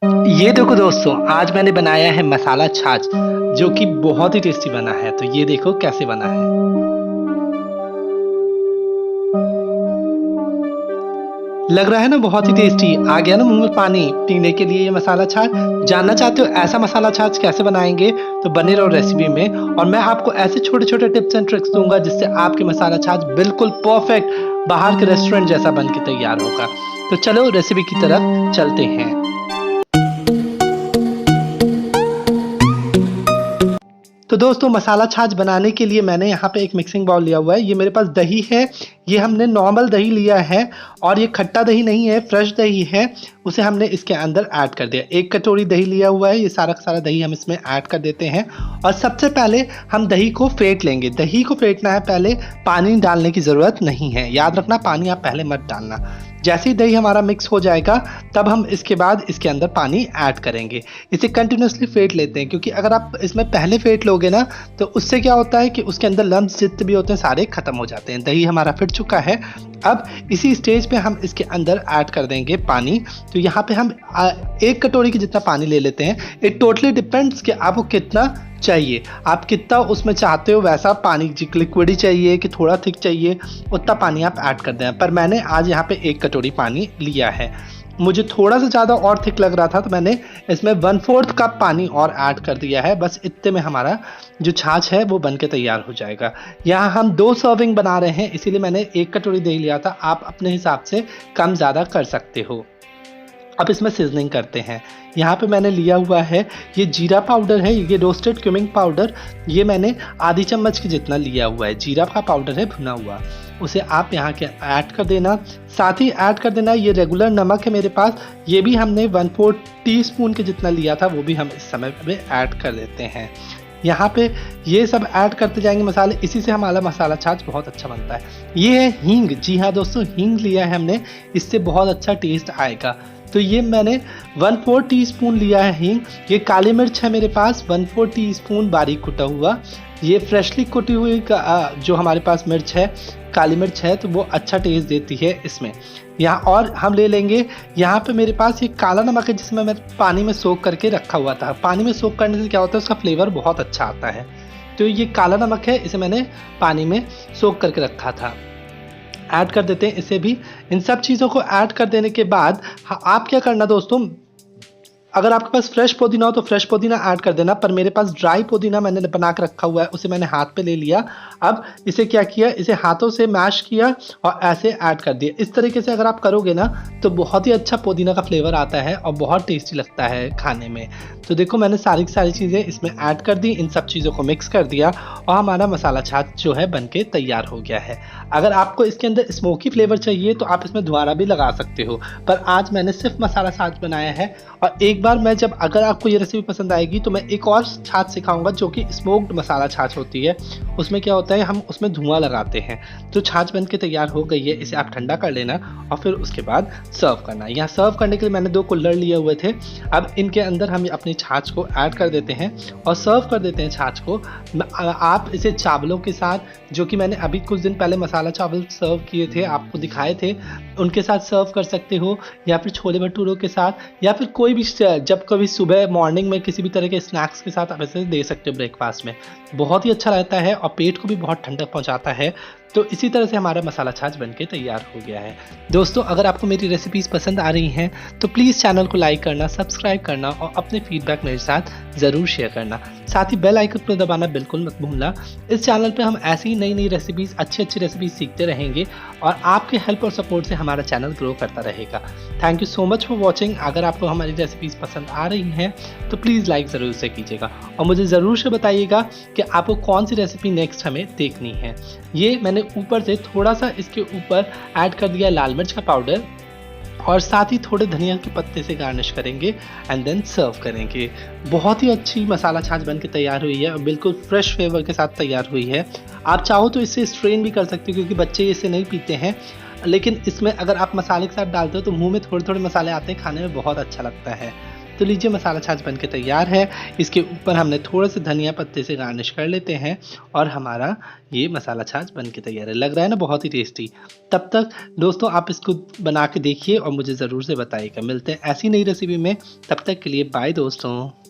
ये देखो दोस्तों, आज मैंने बनाया है मसाला छाछ, जो कि बहुत ही टेस्टी बना है। तो ये देखो कैसे बना है। लग रहा है ना बहुत ही टेस्टी। आ गया ना मुंह में पानी पीने के लिए ये मसाला छाछ। जानना चाहते हो ऐसा मसाला छाछ कैसे बनाएंगे? तो बने रहो रेसिपी में। और मैं आपको ऐसे छोटे छोटे टिप्स एंड ट्रिक्स दूंगा जिससे आपके मसाला छाछ बिल्कुल परफेक्ट बाहर के रेस्टोरेंट जैसा बन के तैयार होगा। तो चलो रेसिपी की तरफ चलते हैं। तो दोस्तों, मसाला छाछ बनाने के लिए मैंने यहाँ पे एक मिक्सिंग बाउल लिया हुआ है। ये मेरे पास दही है। ये हमने नॉर्मल दही लिया है और ये खट्टा दही नहीं है, फ्रेश दही है। उसे हमने इसके अंदर ऐड कर दिया। 1 कटोरी दही लिया हुआ है। ये सारा का सारा दही हम इसमें ऐड कर देते हैं और सबसे पहले हम दही को फेंट लेंगे। दही को फेंटना है पहले, पानी डालने की ज़रूरत नहीं है। याद रखना, पानी आप पहले मत डालना। जैसे ही दही हमारा मिक्स हो जाएगा तब हम इसके बाद इसके अंदर पानी ऐड करेंगे। इसे कंटिन्यूसली फेंट लेते हैं, क्योंकि अगर आप इसमें पहले फेंट लोगे ना तो उससे क्या होता है कि उसके अंदर लम्स जितने भी होते हैं सारे खत्म हो जाते हैं। दही हमारा फिट चुका है। अब इसी स्टेज पे हम इसके अंदर ऐड कर देंगे पानी। तो यहाँ पे हम 1 कटोरी की जितना पानी ले लेते हैं। इट टोटली डिपेंड्स कि आपको कितना चाहिए, आप कितना उसमें चाहते हो वैसा पानी, लिक्विड ही चाहिए कि थोड़ा थिक चाहिए, उतना पानी आप ऐड कर दें। पर मैंने आज यहाँ पे 1 कटोरी पानी लिया है। मुझे थोड़ा सा ज़्यादा और थिक लग रहा था तो मैंने इसमें 1/4 कप पानी और ऐड कर दिया है। बस इतने में हमारा जो छाछ है वो बन के तैयार हो जाएगा। यहाँ हम 2 सर्विंग बना रहे हैं, इसीलिए मैंने 1 कटोरी दही लिया था। आप अपने हिसाब से कम ज़्यादा कर सकते हो। अब इसमें सीजनिंग करते हैं। यहाँ पे मैंने लिया हुआ है ये जीरा पाउडर है, ये रोस्टेड क्यूमिंग पाउडर। ये मैंने आधी चम्मच के जितना लिया हुआ है। जीरा का पाउडर है भुना हुआ, उसे आप यहाँ के ऐड कर देना। साथ ही ऐड कर देना ये रेगुलर नमक है मेरे पास, ये भी हमने 1/4 टीस्पून के जितना लिया था, वो भी हम इस समय पे ऐड कर देते हैं। यहाँ पे ये सब ऐड करते जाएंगे मसाले, इसी से हमारा मसाला छाछ बहुत अच्छा बनता है। ये है हींग। जी हाँ दोस्तों, हींग लिया है हमने, इससे बहुत अच्छा टेस्ट आएगा। तो ये मैंने 1/4 टीस्पून लिया है हींग। ये काली मिर्च है मेरे पास 1/4 टीस्पून बारीक कुटा हुआ। ये फ्रेशली कुटी हुई जो हमारे पास मिर्च है, काली मिर्च है, तो वो अच्छा टेस्ट देती है इसमें। यहाँ और हम ले लेंगे, यहाँ पे मेरे पास ये काला नमक है जिसमें मैं पानी में सोख करके रखा हुआ था। पानी में सोख करने से क्या होता है, उसका फ्लेवर बहुत अच्छा आता है। तो ये काला नमक है, इसे मैंने पानी में सोख करके रखा था। ऐड कर देते हैं इसे भी। इन सब चीज़ों को ऐड कर देने के बाद आप क्या करना दोस्तों, अगर आपके पास फ्रेश पुदीना हो तो फ्रेश पुदीना ऐड कर देना। पर मेरे पास ड्राई पुदीना मैंने बना के रखा हुआ है, उसे मैंने हाथ पे ले लिया। अब इसे क्या किया, इसे हाथों से मैश किया और ऐसे ऐड कर दिया। इस तरीके से अगर आप करोगे ना तो बहुत ही अच्छा पुदीना का फ्लेवर आता है और बहुत टेस्टी लगता है खाने में। तो देखो मैंने सारी की सारी चीज़ें इसमें ऐड कर दी, इन सब चीज़ों को मिक्स कर दिया और हमारा मसाला छाछ जो है बन के तैयार हो गया है। अगर आपको इसके अंदर स्मोकी फ्लेवर चाहिए तो आप इसमें दोबारा भी लगा सकते हो, पर आज मैंने सिर्फ मसाला छाछ बनाया है। और एक बार मैं जब, अगर आपको ये रेसिपी पसंद आएगी तो मैं एक और छाछ सिखाऊंगा जो कि स्मोक्ड मसाला छाछ होती है। उसमें क्या होता है, हम उसमें धुआं लगाते हैं। तो छाछ बन के तैयार हो गई है, इसे आप ठंडा कर लेना और फिर उसके बाद सर्व करना। यहाँ सर्व करने के लिए मैंने 2 कुल्हड़ लिए हुए थे। अब इनके अंदर हम अपनी छाछ को ऐड कर देते हैं और सर्व कर देते हैं छाछ को। आप इसे चावलों के साथ, जो कि मैंने अभी कुछ दिन पहले मसाला चावल सर्व किए थे, आपको दिखाए थे, उनके साथ सर्व कर सकते हो, या फिर छोले भटूरों के साथ, या फिर कोई भी, जब कभी सुबह मॉर्निंग में किसी भी तरह के स्नैक्स के साथ आप इसे दे सकते हो ब्रेकफास्ट में। बहुत ही अच्छा रहता है और पेट को भी बहुत ठंडक पहुंचाता है। तो इसी तरह से हमारा मसाला छाछ बनके तैयार हो गया है। दोस्तों, अगर आपको मेरी रेसिपीज़ पसंद आ रही हैं तो प्लीज़ चैनल को लाइक करना, सब्सक्राइब करना और अपने फीडबैक मेरे साथ ज़रूर शेयर करना। साथ ही बेल आइकन को दबाना बिल्कुल मत भूलना। इस चैनल पे हम ऐसी नई नई रेसिपीज़, अच्छी अच्छी रेसिपीज़ सीखते रहेंगे और आपके हेल्प और सपोर्ट से हमारा चैनल ग्रो करता रहेगा। Thank you so much for watching. अगर आपको हमारी रेसिपीज़ पसंद आ रही हैं तो प्लीज़ लाइक ज़रूर से कीजिएगा और मुझे ज़रूर से बताइएगा कि आपको कौन सी रेसिपी नेक्स्ट हमें देखनी है। ये मैंने ऊपर से थोड़ा सा इसके ऊपर ऐड कर दिया लाल मिर्च का पाउडर और साथ ही थोड़े धनिया के पत्ते से गार्निश करेंगे एंड देन सर्व करेंगे। बहुत ही अच्छी मसाला छाछ बन के तैयार हुई है और बिल्कुल फ्रेश फ्लेवर के साथ तैयार हुई है। आप चाहो तो इससे स्ट्रेन भी कर सकते हो, क्योंकि बच्चे इसे नहीं पीते हैं, लेकिन इसमें अगर आप मसाले के साथ डालते हो तो मुंह में थोड़े थोड़े मसाले आते हैं, खाने में बहुत अच्छा लगता है। तो लीजिए मसाला छाछ बनके तैयार है। इसके ऊपर हमने थोड़ा सा धनिया पत्ते से गार्निश कर लेते हैं और हमारा ये मसाला छाछ बनके तैयार है। लग रहा है ना बहुत ही टेस्टी। तब तक दोस्तों आप इसको बना के देखिए और मुझे ज़रूर से बताइएगा। मिलते हैं ऐसी नई रेसिपी में, तब तक के लिए बाय दोस्तों।